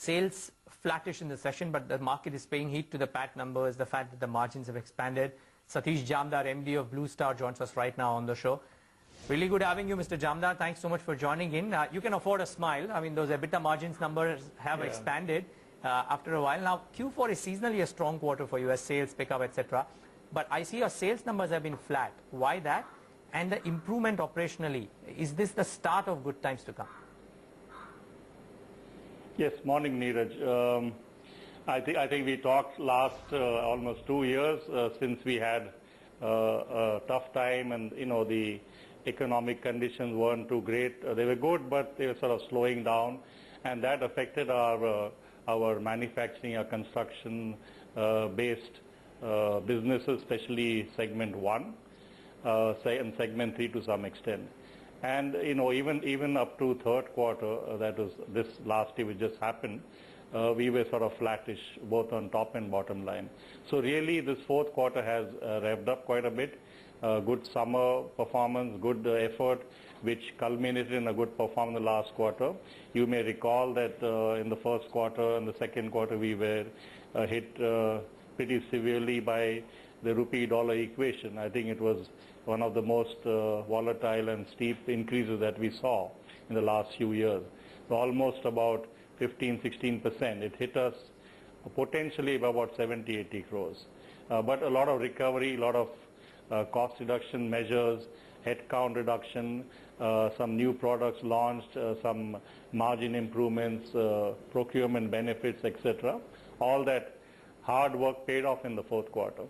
Sales flattish in the session, but the market is paying heed to the PAT numbers, the fact that the margins have expanded. Satish Jamdar, MD of Bluestar, joins us right now on the show. Really good having you, Mr. Jamdar. Thanks so much for joining in. You can afford a smile. I mean, those EBITDA margins numbers have expanded after a while. Now, Q4 is seasonally a strong quarter for you as sales pick up, etc. But I see your sales numbers have been flat. Why that? And the improvement operationally, is this the start of good times to come? Yes, morning, Neeraj. I think we talked last almost 2 years since we had a tough time, and the economic conditions weren't too great. They were good, but they were sort of slowing down, and that affected our manufacturing, our construction based businesses, especially segment 1 and segment 3 to some extent. And even up to third quarter, that was this last year which just happened, we were sort of flattish both on top and bottom line. So really this fourth quarter has revved up quite a bit. Good summer performance, good effort, which culminated in a good performance in the last quarter. You may recall that in the first quarter and the second quarter we were hit pretty severely by the rupee-dollar equation. I think it was one of the most volatile and steep increases that we saw in the last few years. So almost about 15-16%. It hit us potentially by about 70-80 crores. But a lot of recovery, a lot of cost reduction measures, headcount reduction, some new products launched, some margin improvements, procurement benefits, etc. All that hard work paid off in the fourth quarter.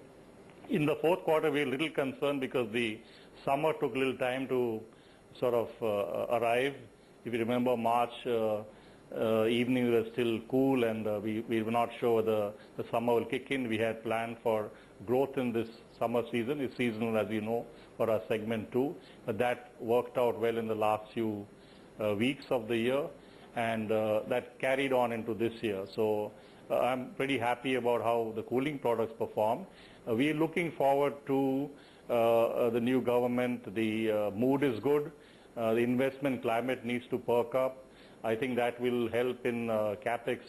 In the fourth quarter, we were a little concerned because the summer took a little time to sort of arrive. If you remember, March evening was still cool, and we were not sure the summer will kick in. We had planned for growth in this summer season. It's seasonal, as you know, for our segment 2. But that worked out well in the last few weeks of the year, and that carried on into this year. So I'm pretty happy about how the cooling products perform. We are looking forward to the new government. The mood is good. The investment climate needs to perk up. I think that will help in capex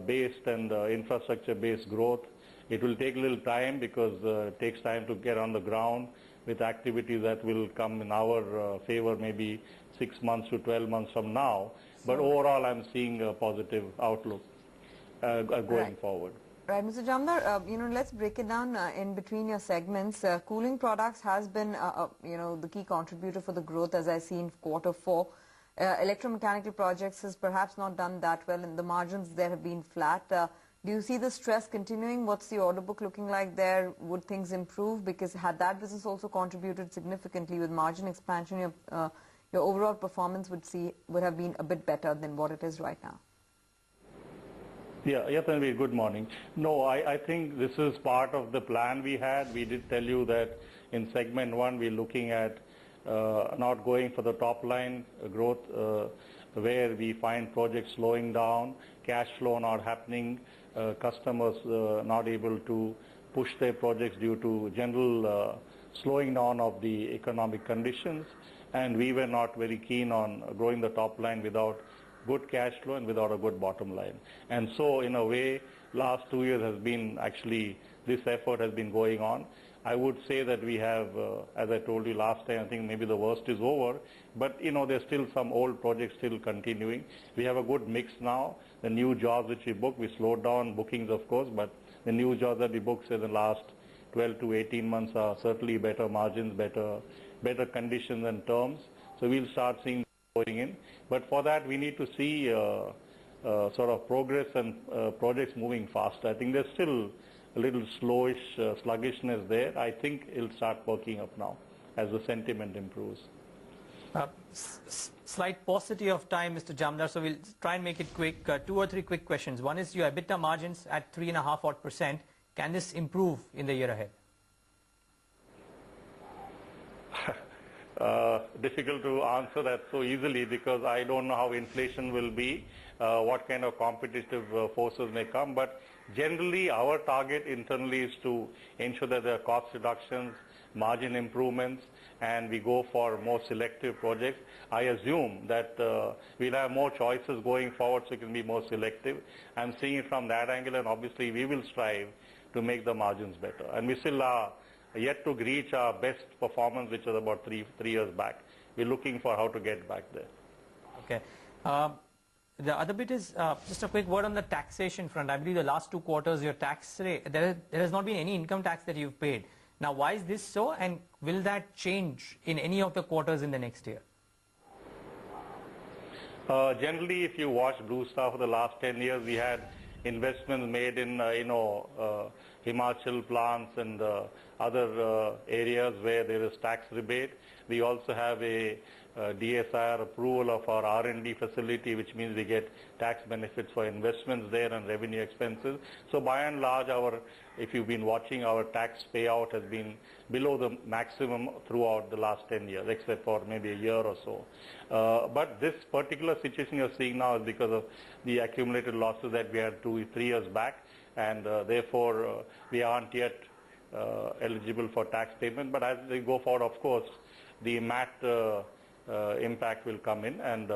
based and infrastructure based growth. It will take a little time because it takes time to get on the ground with activities that will come in our favor maybe 6 months to 12 months from now. But overall, I'm seeing a positive outlook going forward. Right, Mr. Jamdar, let's break it down in between your segments. Cooling products has been, the key contributor for the growth, as I see in quarter 4. Electromechanical projects has perhaps not done that well, and the margins there have been flat. Do you see the stress continuing? What's the order book looking like there? Would things improve? Because had that business also contributed significantly with margin expansion, your overall performance would have been a bit better than what it is right now. Yeah, Tanvi, good morning. No, I think this is part of the plan we had. We did tell you that in segment 1 we're looking at not going for the top line growth where we find projects slowing down, cash flow not happening, customers not able to push their projects due to general slowing down of the economic conditions, and we were not very keen on growing the top line without good cash flow and without a good bottom line. And so in a way, last 2 years has been actually, this effort has been going on. I would say that we have, as I told you last time, I think maybe the worst is over, but there's still some old projects still continuing. We have a good mix now. The new jobs which we booked, we slowed down bookings of course, but the new jobs that we booked in the last 12 to 18 months are certainly better margins, better conditions and terms. So we'll start seeing going in. But for that we need to see sort of progress and projects moving faster. I think there's still a little sluggishness there. I think it'll start working up now as the sentiment improves. Slight paucity of time, Mr. Jamdar, so we'll try and make it quick. 2 or 3 quick questions. One is your EBITDA margins at 3.5%. Can this improve in the year ahead? Difficult to answer that so easily because I don't know how inflation will be, what kind of competitive forces may come, but generally our target internally is to ensure that there are cost reductions, margin improvements and we go for more selective projects, I assume that we'll have more choices going forward, so we can be more selective. I'm seeing it from that angle, and obviously we will strive to make the margins better. And we still are yet to reach our best performance, which was about three years back. We're looking for how to get back there. Okay. The other bit is just a quick word on the taxation front. I believe the last 2 quarters, your tax rate, there has not been any income tax that you've paid. Now, why is this so, and will that change in any of the quarters in the next year? Generally, if you watch Bluestar for the last 10 years, we had investments made in, Himachal plants and other areas where there is tax rebate. We also have a DSIR approval of our R&D facility, which means we get tax benefits for investments there and revenue expenses. So by and large, if you've been watching, our tax payout has been below the maximum throughout the last 10 years, except for maybe a year or so. But this particular situation you're seeing now is because of the accumulated losses that we had 2-3 years back, and therefore we aren't yet eligible for tax payment. But as we go forward, of course, the MAT impact will come in, and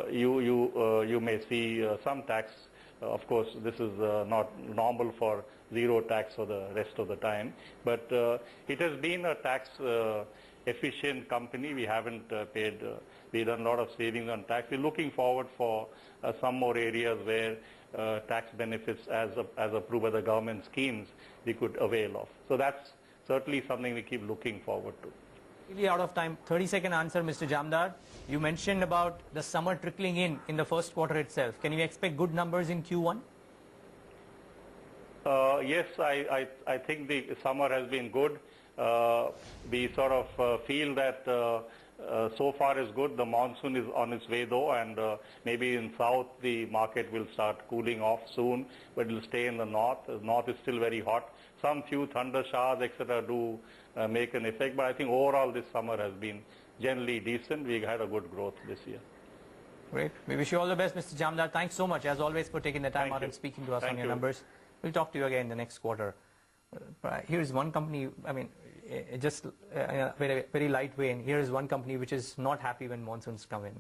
you may see some tax. Of course, this is not normal for zero tax for the rest of the time, but it has been a tax efficient company. We haven't paid, we've done a lot of savings on tax. We're looking forward for some more areas where tax benefits as approved by the government schemes we could avail of. So that's certainly something we keep looking forward to. Really out of time. 30-second answer, Mr. Jamdar. You mentioned about the summer trickling in the first quarter itself. Can you expect good numbers in Q1? Yes, I think the summer has been good. We sort of feel that so far is good. The monsoon is on its way though, and maybe in south the market will start cooling off soon, but it will stay in the north. The north is still very hot. Some few thunder showers, etc. do make an effect, but I think overall this summer has been generally decent. We had a good growth this year. Great. We wish you all the best, Mr. Jamdar. Thanks so much, as always, for taking the time out and speaking to us on your numbers. We'll talk to you again the next quarter. Here's one company, I mean, just very, very light way, and here is one company which is not happy when monsoons come in.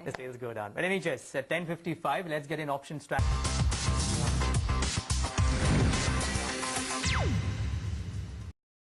The sales go down. But anyways, at 10:55, let's get in option strategy.